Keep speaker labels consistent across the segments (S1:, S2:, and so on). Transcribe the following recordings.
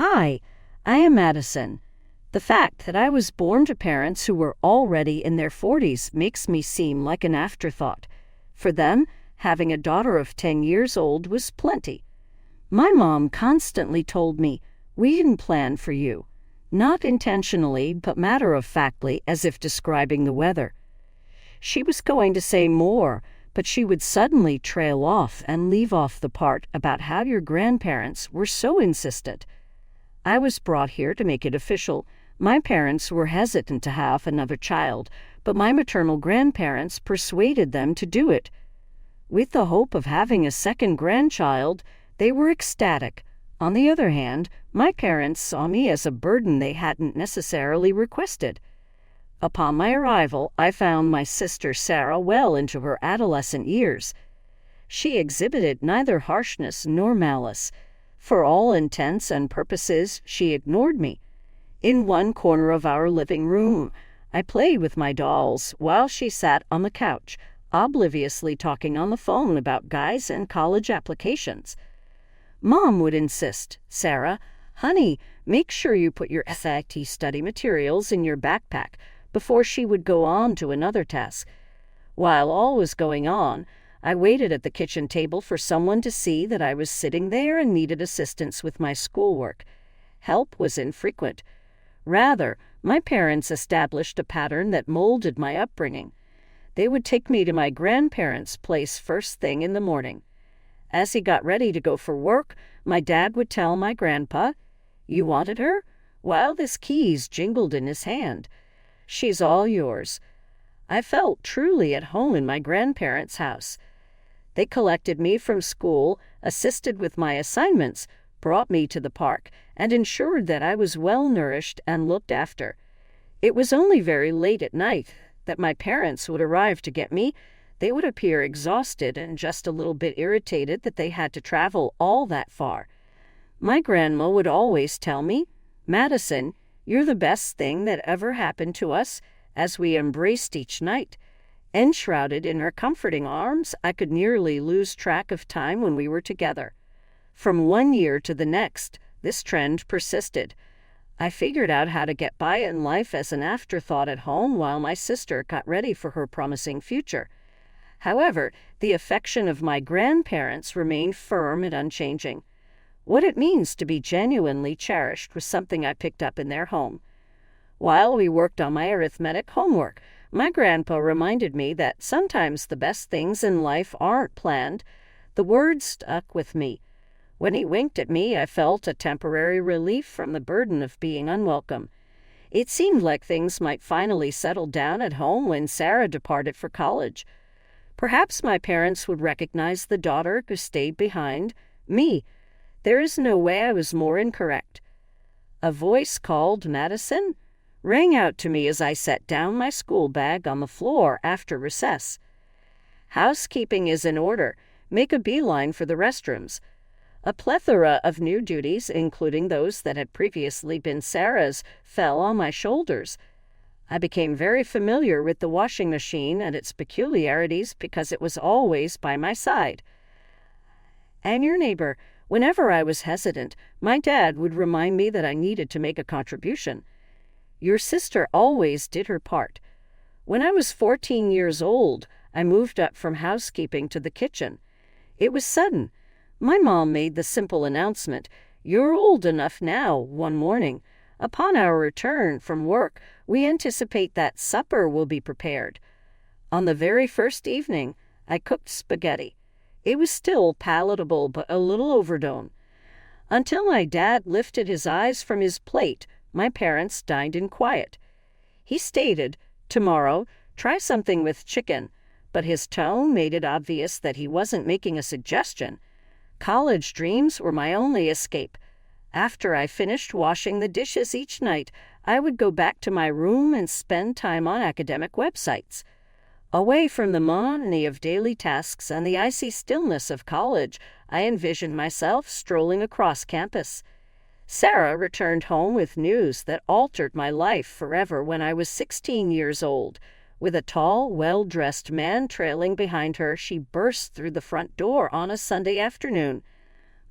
S1: Hi, I am Madison. The fact that I was born to parents who were already in their 40s makes me seem like an afterthought. For them, having a daughter of 10 years old was plenty. My mom constantly told me, "We didn't plan for you." Not intentionally, but matter-of-factly, as if describing the weather. She was going to say more, but she would suddenly trail off and leave off the part about how your grandparents were so insistent. I was brought here to make it official. My parents were hesitant to have another child, but my maternal grandparents persuaded them to do it. With the hope of having a second grandchild, they were ecstatic. On the other hand, my parents saw me as a burden they hadn't necessarily requested. Upon my arrival, I found my sister Sarah well into her adolescent years. She exhibited neither harshness nor malice. For all intents and purposes, she ignored me. In one corner of our living room, I played with my dolls while she sat on the couch, obliviously talking on the phone about guys and college applications. Mom would insist, "Sarah, honey, make sure you put your SAT study materials in your backpack," before she would go on to another task. While all was going on, I waited at the kitchen table for someone to see that I was sitting there and needed assistance with my schoolwork. Help was infrequent. Rather, my parents established a pattern that molded my upbringing. They would take me to my grandparents' place first thing in the morning. As he got ready to go for work, my dad would tell my grandpa, "You wanted her?" while his keys jingled in his hand. "She's all yours." I felt truly at home in my grandparents' house. They collected me from school, assisted with my assignments, brought me to the park, and ensured that I was well nourished and looked after. It was only very late at night that my parents would arrive to get me. They would appear exhausted and just a little bit irritated that they had to travel all that far. My grandma would always tell me, "Madison, you're the best thing that ever happened to us," as we embraced each night. Enshrouded in her comforting arms, I could nearly lose track of time when we were together. From one year to the next, this trend persisted. I figured out how to get by in life as an afterthought at home while my sister got ready for her promising future. However, the affection of my grandparents remained firm and unchanging. What it means to be genuinely cherished was something I picked up in their home. While we worked on my arithmetic homework, my grandpa reminded me that sometimes the best things in life aren't planned. The words stuck with me. When he winked at me, I felt a temporary relief from the burden of being unwelcome. It seemed like things might finally settle down at home when Sarah departed for college. Perhaps my parents would recognize the daughter who stayed behind, me. There is no way I was more incorrect. A voice called Madison rang out to me as I set down my school bag on the floor after recess. "Housekeeping is in order. Make a beeline for the restrooms." A plethora of new duties, including those that had previously been Sarah's, fell on my shoulders. I became very familiar with the washing machine and its peculiarities because it was always by my side. And your neighbor, whenever I was hesitant, my dad would remind me that I needed to make a contribution. Your sister always did her part. When I was 14 years old, I moved up from housekeeping to the kitchen. It was sudden. My mom made the simple announcement, "You're old enough now," one morning. Upon our return from work, we anticipate that supper will be prepared. On the very first evening, I cooked spaghetti. It was still palatable but a little overdone. Until my dad lifted his eyes from his plate, my parents dined in quiet. He stated, "Tomorrow, try something with chicken," but his tone made it obvious that he wasn't making a suggestion. College dreams were my only escape. After I finished washing the dishes each night, I would go back to my room and spend time on academic websites. Away from the monotony of daily tasks and the icy stillness of college, I envisioned myself strolling across campus. Sarah returned home with news that altered my life forever when I was 16 years old. With a tall, well-dressed man trailing behind her, she burst through the front door on a Sunday afternoon.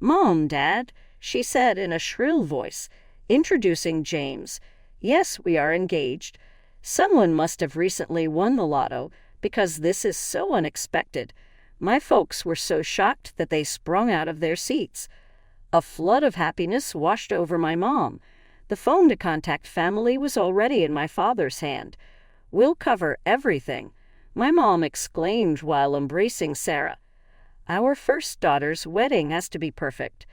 S1: "Mom, Dad," she said in a shrill voice, introducing James. "Yes, we are engaged. Someone must have recently won the lotto, because this is so unexpected." My folks were so shocked that they sprung out of their seats. A flood of happiness washed over my mom. The phone to contact family was already in my father's hand. "We'll cover everything," my mom exclaimed while embracing Sarah. "Our first daughter's wedding has to be perfect."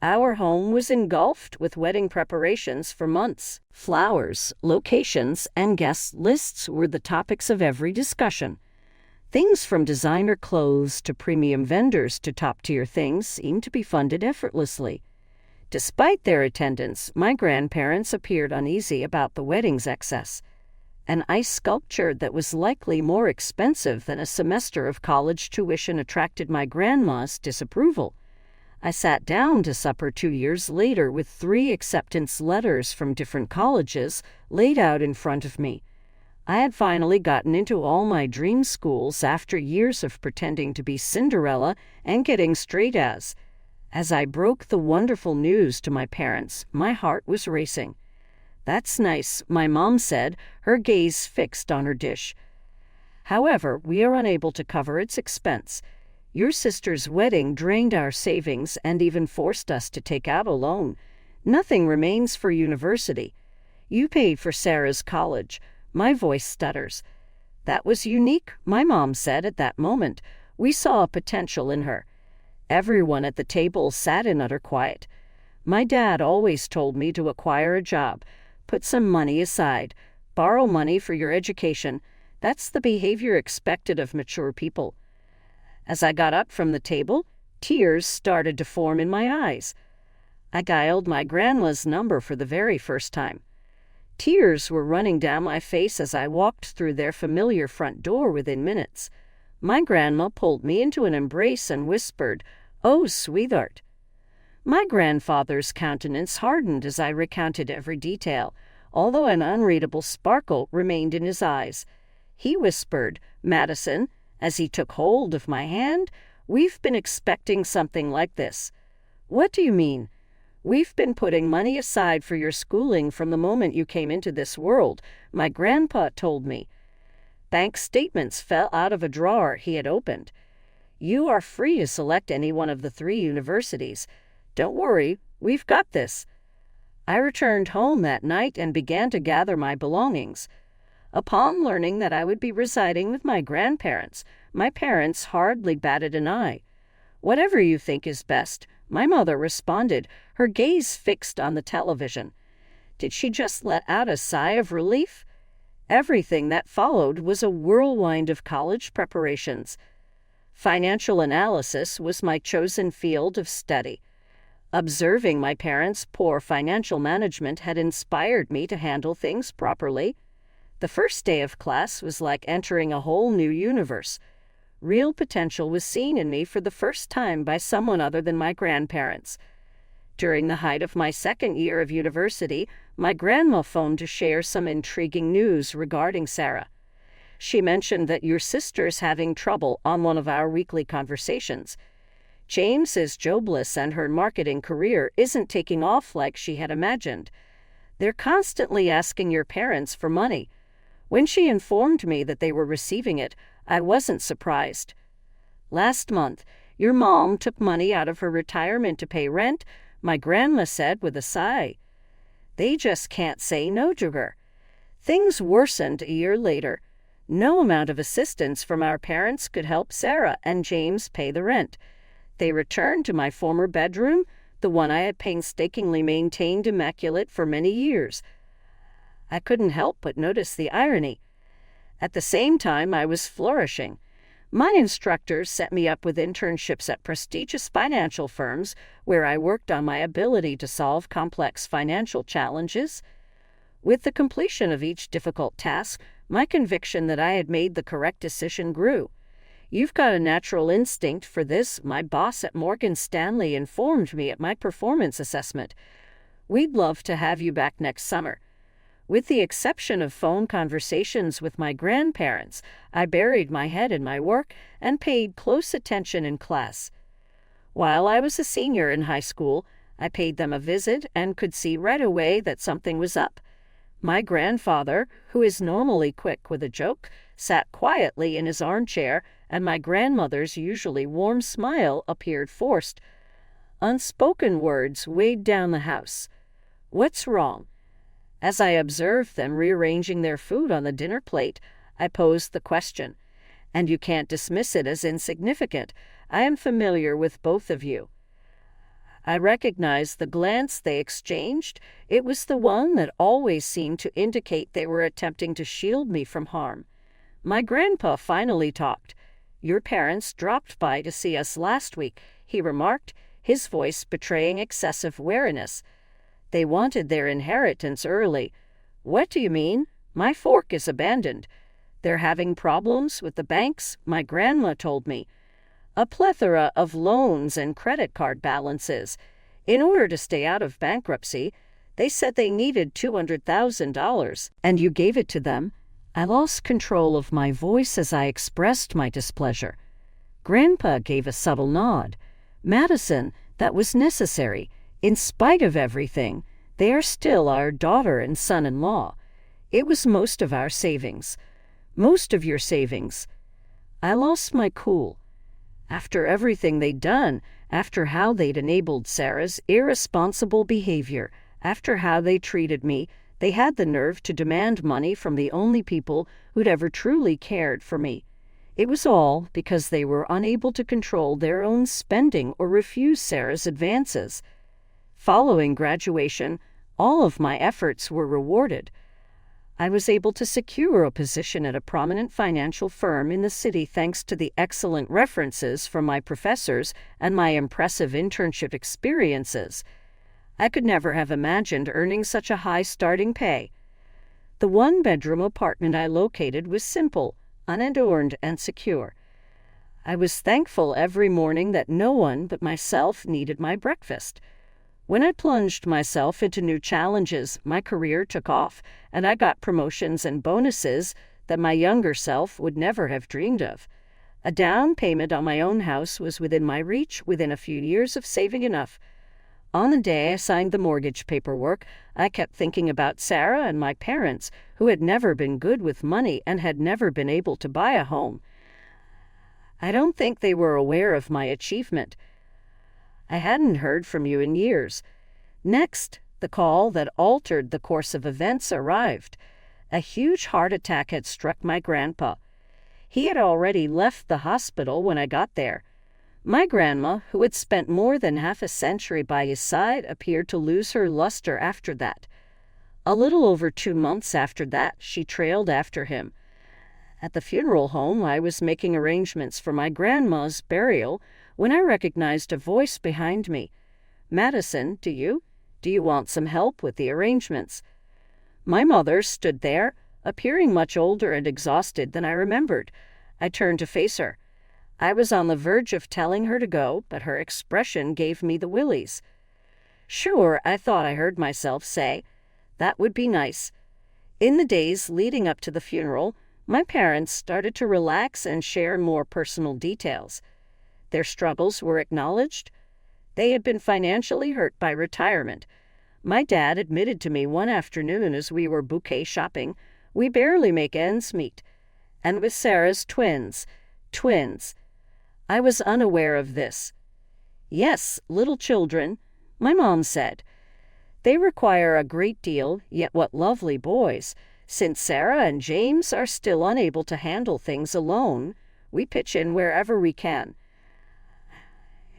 S1: Our home was engulfed with wedding preparations for months. Flowers, locations, and guest lists were the topics of every discussion. Things from designer clothes to premium vendors to top-tier things seemed to be funded effortlessly. Despite their attendance, my grandparents appeared uneasy about the wedding's excess. An ice sculpture that was likely more expensive than a semester of college tuition attracted my grandma's disapproval. I sat down to supper 2 years later with 3 acceptance letters from different colleges laid out in front of me. I had finally gotten into all my dream schools after years of pretending to be Cinderella and getting straight A's. As I broke the wonderful news to my parents, my heart was racing. "That's nice," my mom said, her gaze fixed on her dish. "However, we are unable to cover its expense. Your sister's wedding drained our savings and even forced us to take out a loan. Nothing remains for university. You paid for Sarah's college." My voice stutters. "That was unique," my mom said at that moment. "We saw a potential in her." Everyone at the table sat in utter quiet. My dad always told me to acquire a job, put some money aside, borrow money for your education. That's the behavior expected of mature people. As I got up from the table, tears started to form in my eyes. I dialed my grandma's number for the very first time. Tears were running down my face as I walked through their familiar front door within minutes. My grandma pulled me into an embrace and whispered, "Oh, sweetheart." My grandfather's countenance hardened as I recounted every detail, although an unreadable sparkle remained in his eyes. He whispered, "Madison," as he took hold of my hand, "we've been expecting something like this." "What do you mean?" "We've been putting money aside for your schooling from the moment you came into this world," my grandpa told me. Bank statements fell out of a drawer he had opened. "You are free to select any one of the 3 universities. Don't worry, we've got this." I returned home that night and began to gather my belongings. Upon learning that I would be residing with my grandparents, my parents hardly batted an eye. "Whatever you think is best," my mother responded, her gaze fixed on the television. Did she just let out a sigh of relief? Everything that followed was a whirlwind of college preparations. Financial analysis was my chosen field of study. Observing my parents' poor financial management had inspired me to handle things properly. The first day of class was like entering a whole new universe. Real potential was seen in me for the first time by someone other than my grandparents. During the height of my second year of university, my grandma phoned to share some intriguing news regarding Sarah. She mentioned that your sister's having trouble on one of our weekly conversations. James is jobless and her marketing career isn't taking off like she had imagined. They're constantly asking your parents for money. When she informed me that they were receiving it, I wasn't surprised. Last month, your mom took money out of her retirement to pay rent, my grandma said with a sigh. They just can't say no to her. Things worsened a year later. No amount of assistance from our parents could help Sarah and James pay the rent. They returned to my former bedroom, the one I had painstakingly maintained immaculate for many years. I couldn't help but notice the irony. At the same time, I was flourishing. My instructors set me up with internships at prestigious financial firms where I worked on my ability to solve complex financial challenges. With the completion of each difficult task, my conviction that I had made the correct decision grew. You've got a natural instinct for this, my boss at Morgan Stanley informed me at my performance assessment. We'd love to have you back next summer. With the exception of phone conversations with my grandparents, I buried my head in my work and paid close attention in class. While I was a senior in high school, I paid them a visit and could see right away that something was up. My grandfather, who is normally quick with a joke, sat quietly in his armchair, and my grandmother's usually warm smile appeared forced. Unspoken words weighed down the house. "What's wrong?" As I observed them rearranging their food on the dinner plate, I posed the question. And you can't dismiss it as insignificant. I am familiar with both of you. I recognized the glance they exchanged. It was the one that always seemed to indicate they were attempting to shield me from harm. My grandpa finally talked. "Your parents dropped by to see us last week," he remarked, his voice betraying excessive wariness. "They wanted their inheritance early." "What do you mean?" "My fork is abandoned." "They're having problems with the banks," my grandma told me. "A plethora of loans and credit card balances. In order to stay out of bankruptcy, they said they needed $200,000, and you gave it to them." I lost control of my voice as I expressed my displeasure. Grandpa gave a subtle nod. "Madison, that was necessary. In spite of everything, they are still our daughter and son-in-law. It was most of our savings." "Most of your savings." I lost my cool. After everything they'd done, after how they'd enabled Sarah's irresponsible behavior, after how they treated me, they had the nerve to demand money from the only people who'd ever truly cared for me. It was all because they were unable to control their own spending or refuse Sarah's advances. Following graduation, all of my efforts were rewarded. I was able to secure a position at a prominent financial firm in the city thanks to the excellent references from my professors and my impressive internship experiences. I could never have imagined earning such a high starting pay. The one-bedroom apartment I located was simple, unadorned, and secure. I was thankful every morning that no one but myself needed my breakfast. When I plunged myself into new challenges, my career took off, and I got promotions and bonuses that my younger self would never have dreamed of. A down payment on my own house was within my reach within a few years of saving enough. On the day I signed the mortgage paperwork, I kept thinking about Sarah and my parents, who had never been good with money and had never been able to buy a home. I don't think they were aware of my achievement. I hadn't heard from you in years. Next, the call that altered the course of events arrived. A huge heart attack had struck my grandpa. He had already left the hospital when I got there. My grandma, who had spent more than half a century by his side, appeared to lose her luster after that. A little over 2 months after that, she trailed after him. At the funeral home, I was making arrangements for my grandma's burial when I recognized a voice behind me. "Madison, do you want some help with the arrangements?" My mother stood there, appearing much older and exhausted than I remembered. I turned to face her. I was on the verge of telling her to go, but her expression gave me the willies. "Sure," I thought I heard myself say. "That would be nice." In the days leading up to the funeral, my parents started to relax and share more personal details. Their struggles were acknowledged. They had been financially hurt by retirement. My dad admitted to me one afternoon as we were bouquet shopping, "We barely make ends meet." And with Sarah's twins. I was unaware of this. "Yes, little children," my mom said. "They require a great deal, yet what lovely boys. Since Sarah and James are still unable to handle things alone, we pitch in wherever we can."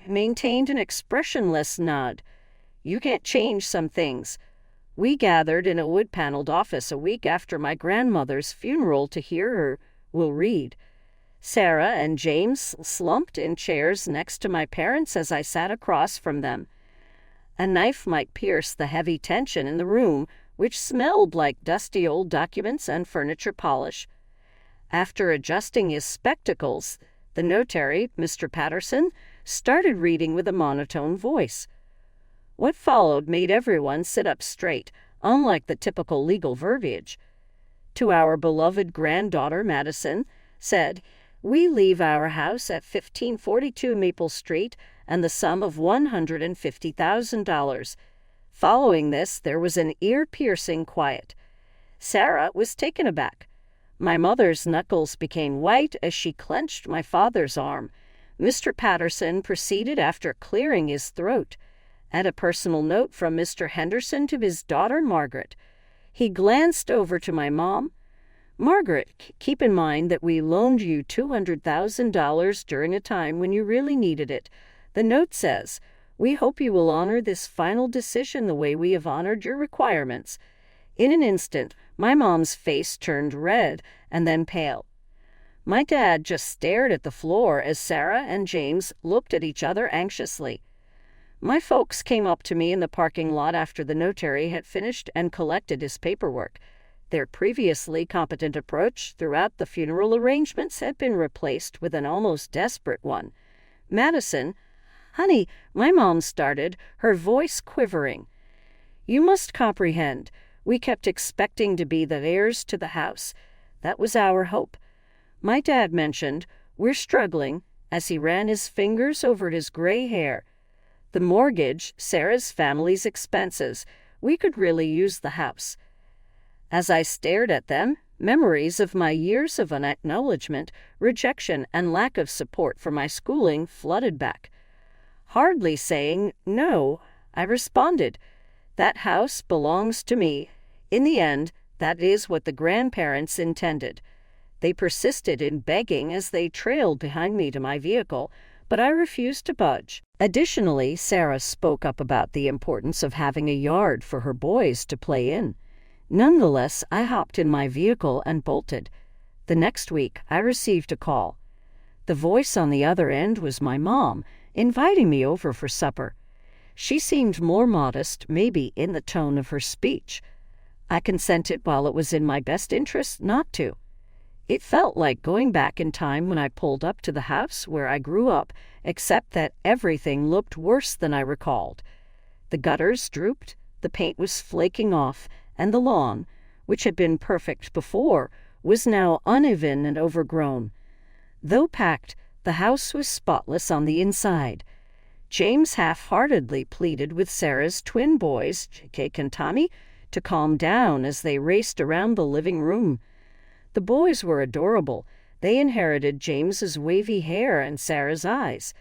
S1: Maintained an expressionless nod. "You can't change some things." We gathered in a wood-paneled office a week after my grandmother's funeral to hear her. We'll read. Sarah and James slumped in chairs next to my parents as I sat across from them. A knife might pierce the heavy tension in the room, which smelled like dusty old documents and furniture polish. After adjusting his spectacles, the notary, Mr. Patterson, started reading with a monotone voice. What followed made everyone sit up straight, unlike the typical legal verbiage. "To our beloved granddaughter Madison," said, We leave our house at 1542 Maple Street and the sum of $150,000. Following this, there was an ear-piercing quiet. Sarah was taken aback. My mother's knuckles became white as she clenched my father's arm. Mr. Patterson proceeded after clearing his throat. And a personal note from Mr. Henderson to his daughter Margaret. He glanced over to my mom. Margaret, keep in mind that we loaned you $200,000 during a time when you really needed it. The note says, we hope you will honor this final decision the way we have honored your requirements. In an instant, my mom's face turned red and then pale. My dad just stared at the floor as Sarah and James looked at each other anxiously. My folks came up to me in the parking lot after the notary had finished and collected his paperwork. Their previously competent approach throughout the funeral arrangements had been replaced with an almost desperate one. Madison, honey, my mom started, her voice quivering. You must comprehend, we kept expecting to be the heirs to the house. That was our hope. My dad mentioned, we're struggling, as he ran his fingers over his gray hair. The mortgage, Sarah's family's expenses, we could really use the house. As I stared at them, memories of my years of unacknowledgement, rejection, and lack of support for my schooling flooded back. Hardly saying no, I responded, that house belongs to me. In the end, that is what the grandparents intended. They persisted in begging as they trailed behind me to my vehicle, but I refused to budge. Additionally, Sarah spoke up about the importance of having a yard for her boys to play in. Nonetheless, I hopped in my vehicle and bolted. The next week, I received a call. The voice on the other end was my mom, inviting me over for supper. She seemed more modest, maybe in the tone of her speech. I consented while it was in my best interest not to. It felt like going back in time when I pulled up to the house where I grew up, except that everything looked worse than I recalled. The gutters drooped, the paint was flaking off, and the lawn, which had been perfect before, was now uneven and overgrown. Though packed, the house was spotless on the inside. James half-heartedly pleaded with Sarah's twin boys, Jake and Tommy, to calm down as they raced around the living room. The boys were adorable. They inherited James's wavy hair and Sarah's eyes.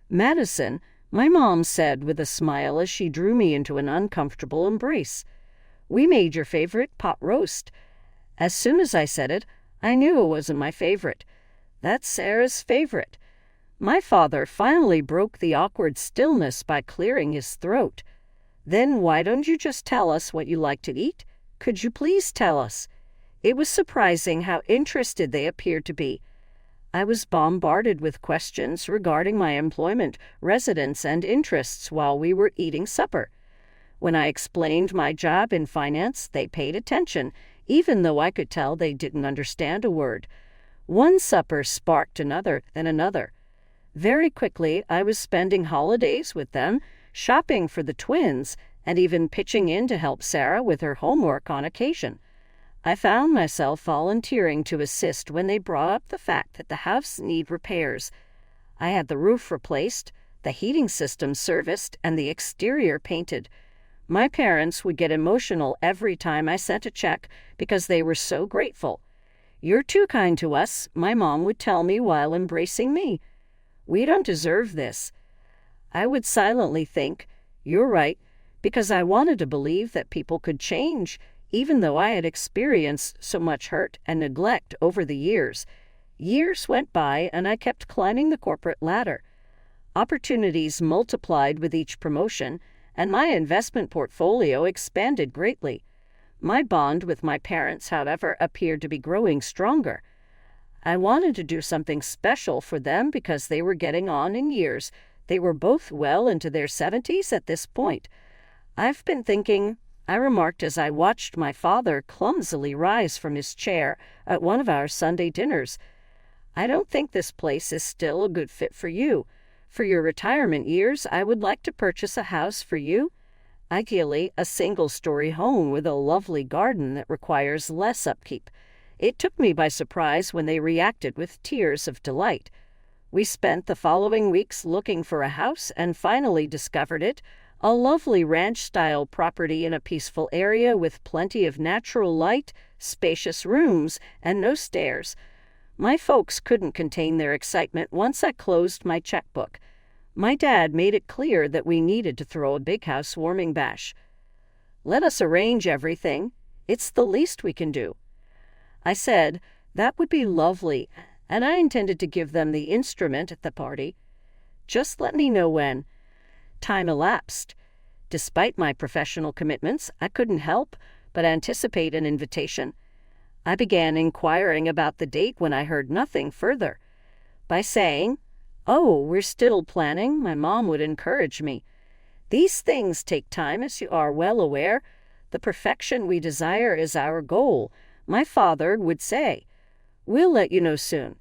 S1: Madison, my mom said with a smile as she drew me into an uncomfortable embrace, we made your favorite pot roast. As soon as I said it, I knew it wasn't my favorite. That's Sarah's favorite. My father finally broke the awkward stillness by clearing his throat. Then why don't you just tell us what you like to eat? Could you please tell us? It was surprising how interested they appeared to be. I was bombarded with questions regarding my employment, residence, and interests while we were eating supper. When I explained my job in finance, they paid attention, even though I could tell they didn't understand a word. One supper sparked another, then another. Very quickly, I was spending holidays with them, shopping for the twins, and even pitching in to help Sarah with her homework on occasion. I found myself volunteering to assist when they brought up the fact that the house needed repairs. I had the roof replaced, the heating system serviced, and the exterior painted. My parents would get emotional every time I sent a check because they were so grateful. You're too kind to us, my mom would tell me while embracing me. We don't deserve this. I would silently think, you're right, because I wanted to believe that people could change, even though I had experienced so much hurt and neglect over the years. Years went by, and I kept climbing the corporate ladder. Opportunities multiplied with each promotion, and my investment portfolio expanded greatly. My bond with my parents, however, appeared to be growing stronger. I wanted to do something special for them because they were getting on in years. They were both well into their 70s at this point. I've been thinking, I remarked as I watched my father clumsily rise from his chair at one of our Sunday dinners. I don't think this place is still a good fit for you. For your retirement years, I would like to purchase a house for you. Ideally, a single-story home with a lovely garden that requires less upkeep. It took me by surprise when they reacted with tears of delight. We spent the following weeks looking for a house and finally discovered it, a lovely ranch-style property in a peaceful area with plenty of natural light, spacious rooms, and no stairs. My folks couldn't contain their excitement once I closed my checkbook. My dad made it clear that we needed to throw a big housewarming bash. "Let us arrange everything. It's the least we can do." I said that would be lovely, and I intended to give them the instrument at the party. "Just let me know when." Time elapsed. Despite my professional commitments, I couldn't help but anticipate an invitation. I began inquiring about the date when I heard nothing further. By saying, "Oh, we're still planning," my mom would encourage me. "These things take time, as you are well aware. The perfection we desire is our goal," my father would say. "We'll let you know soon."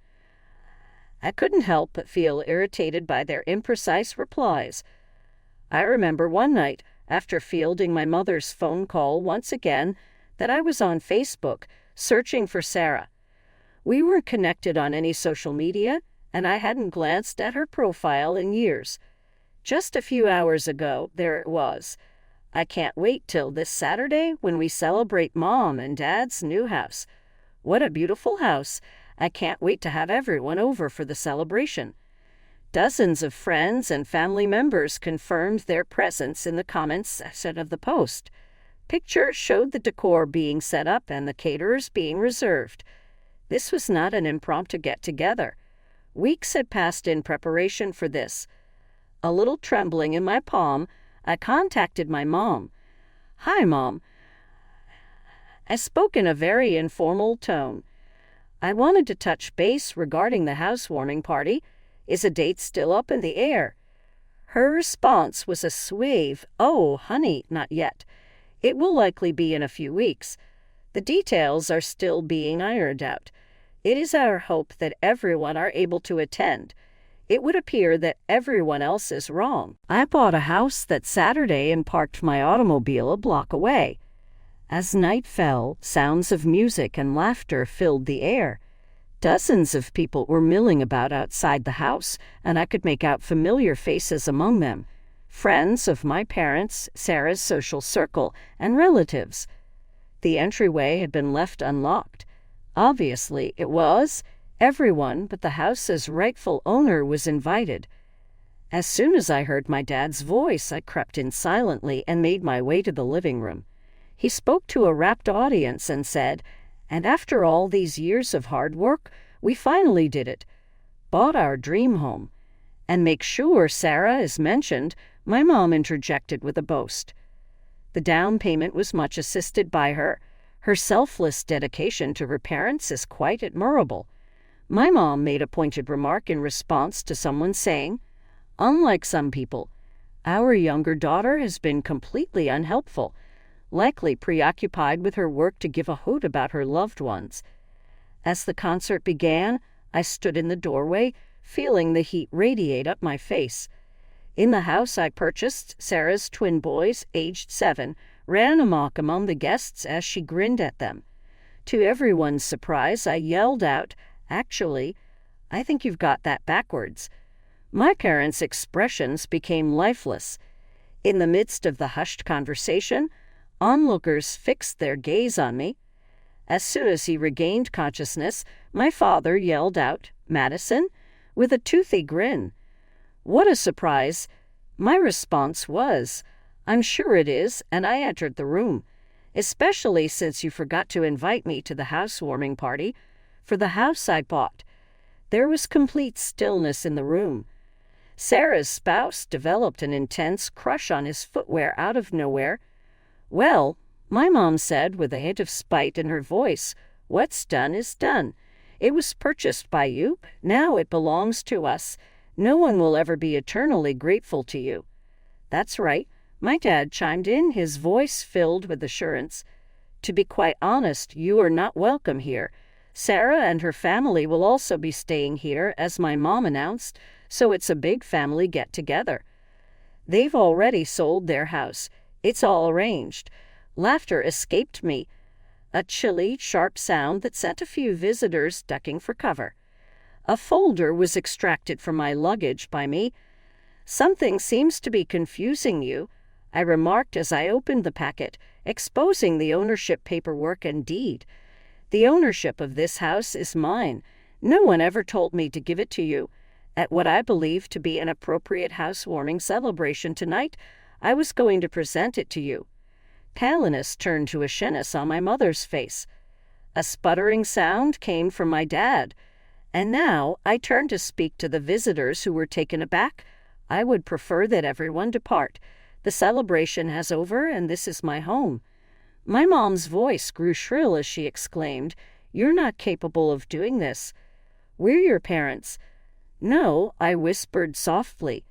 S1: I couldn't help but feel irritated by their imprecise replies. I remember one night, after fielding my mother's phone call once again, that I was on Facebook, searching for Sarah. We weren't connected on any social media, and I hadn't glanced at her profile in years. Just a few hours ago, there it was. "I can't wait till this Saturday when we celebrate Mom and Dad's new house. What a beautiful house. I can't wait to have everyone over for the celebration." Dozens of friends and family members confirmed their presence in the comments section of the post. Pictures showed the decor being set up and the caterers being reserved. This was not an impromptu get-together. Weeks had passed in preparation for this. A little trembling in my palm, I contacted my mom. "Hi, Mom." I spoke in a very informal tone. "I wanted to touch base regarding the housewarming party. Is a date still up in the air?" Her response was a suave, "Oh, honey, not yet. It will likely be in a few weeks. The details are still being ironed out. It is our hope that everyone are able to attend. It would appear that everyone else is wrong." I bought a house that Saturday and parked my automobile a block away. As night fell, sounds of music and laughter filled the air. Dozens of people were milling about outside the house, and I could make out familiar faces among them. Friends of my parents, Sarah's social circle, and relatives. The entryway had been left unlocked. Obviously, it was. Everyone but the house's rightful owner was invited. As soon as I heard my dad's voice, I crept in silently and made my way to the living room. He spoke to a rapt audience and said, "And after all these years of hard work, we finally did it. Bought our dream home. And make sure Sarah is mentioned," my mom interjected with a boast. The down payment was much assisted by her. Her selfless dedication to her parents is quite admirable. My mom made a pointed remark in response to someone saying, "Unlike some people, our younger daughter has been completely unhelpful, likely preoccupied with her work to give a hoot about her loved ones." As the concert began, I stood in the doorway, feeling the heat radiate up my face. In the house I purchased, Sarah's twin boys, aged 7, ran amok among the guests as she grinned at them. To everyone's surprise, I yelled out, "Actually, I think you've got that backwards." My parents' expressions became lifeless. In the midst of the hushed conversation, onlookers fixed their gaze on me. As soon as he regained consciousness, my father yelled out, "Madison?" with a toothy grin. What a surprise! My response was, "I'm sure it is," and I entered the room, especially since you forgot to invite me to the housewarming party for the house I bought. There was complete stillness in the room. Sarah's spouse developed an intense crush on his footwear out of nowhere. "Well," my mom said with a hint of spite in her voice, "what's done is done. It was purchased by you. Now it belongs to us. No one will ever be eternally grateful to you." "That's right," my dad chimed in, his voice filled with assurance. "To be quite honest, you are not welcome here. Sarah and her family will also be staying here, as my mom announced, so it's a big family get-together. They've already sold their house. It's all arranged." Laughter escaped me. a chilly, sharp sound that sent a few visitors ducking for cover. A folder was extracted from my luggage by me. "Something seems to be confusing you," I remarked as I opened the packet, exposing the ownership paperwork and deed. "The ownership of this house is mine. No one ever told me to give it to you. At what I believe to be an appropriate housewarming celebration tonight, I was going to present it to you." Paleness turned to ashenis on my mother's face. A sputtering sound came from my dad. And now I turned to speak to the visitors who were taken aback. "I would prefer that everyone depart. The celebration has over, and this is my home." My mom's voice grew shrill as she exclaimed, "You're not capable of doing this. We're your parents." "No," I whispered softly.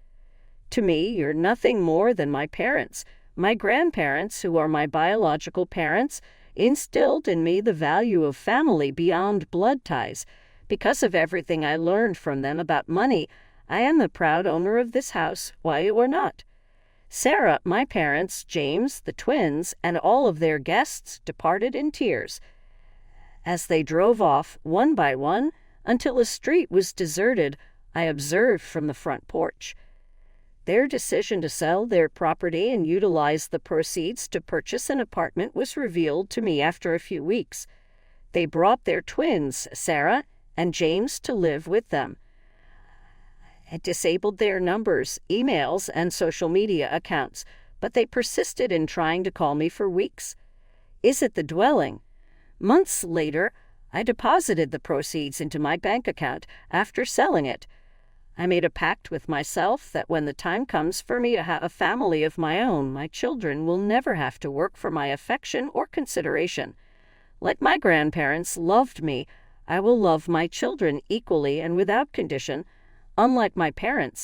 S1: "To me, you're nothing more than my parents. My grandparents, who are my biological parents, instilled in me the value of family beyond blood ties. Because of everything I learned from them about money, I am the proud owner of this house, why or not." Sarah, my parents, James, the twins, and all of their guests departed in tears. As they drove off, one by one, until the street was deserted, I observed from the front porch. Their decision to sell their property and utilize the proceeds to purchase an apartment was revealed to me after a few weeks. They brought their twins, Sarah and James, to live with them. I disabled their numbers, emails, and social media accounts, but they persisted in trying to call me for weeks. "Is it the dwelling?" Months later, I deposited the proceeds into my bank account after selling it. I made a pact with myself that when the time comes for me to have a family of my own, my children will never have to work for my affection or consideration. Like my grandparents loved me, I will love my children equally and without condition. Unlike my parents,